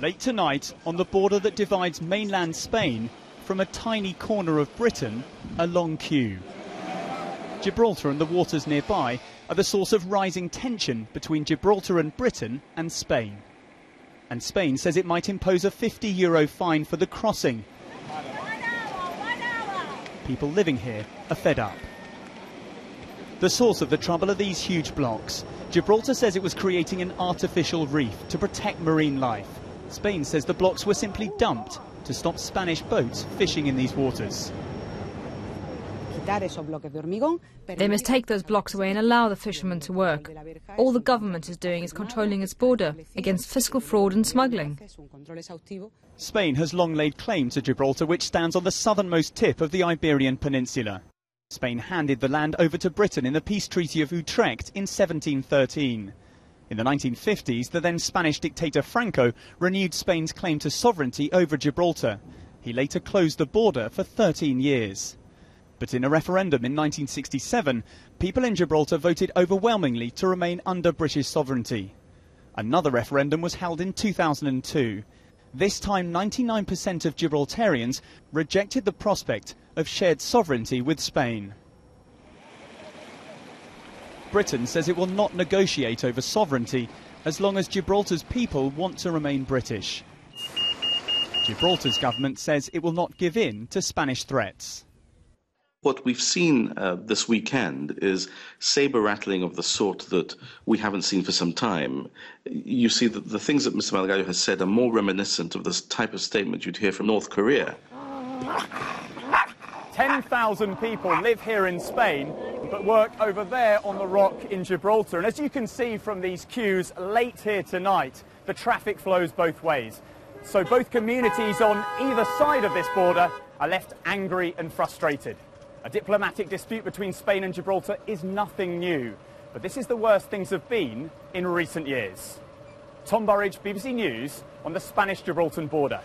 Late tonight, on the border that divides mainland Spain from a tiny corner of Britain, a long queue. Gibraltar and the waters nearby are the source of rising tension between Gibraltar and Britain and Spain. And Spain says it might impose a €50 fine for the crossing. People living here are fed up. The source of the trouble are these huge blocks. Gibraltar says it was creating an artificial reef to protect marine life. Spain says the blocks were simply dumped to stop Spanish boats fishing in these waters. They must take those blocks away and allow the fishermen to work. All the government is doing is controlling its border against fiscal fraud and smuggling. Spain has long laid claim to Gibraltar, which stands on the southernmost tip of the Iberian Peninsula. Spain handed the land over to Britain in the Peace Treaty of Utrecht in 1713. In the 1950s, the then Spanish dictator Franco renewed Spain's claim to sovereignty over Gibraltar. He later closed the border for 13 years. But in a referendum in 1967, people in Gibraltar voted overwhelmingly to remain under British sovereignty. Another referendum was held in 2002. This time, 99% of Gibraltarians rejected the prospect of shared sovereignty with Spain. Britain says it will not negotiate over sovereignty as long as Gibraltar's people want to remain British. Gibraltar's government says it will not give in to Spanish threats. What we've seen this weekend is sabre-rattling of the sort that we haven't seen for some time. You see that the things that Mr. Malgallo has said are more reminiscent of this type of statement you'd hear from North Korea. 10,000 people live here in Spain, but work over there on the rock in Gibraltar. And as you can see from these queues late here tonight, the traffic flows both ways. So both communities on either side of this border are left angry and frustrated. A diplomatic dispute between Spain and Gibraltar is nothing new, but this is the worst things have been in recent years. Tom Burridge, BBC News, on the Spanish-Gibraltar border.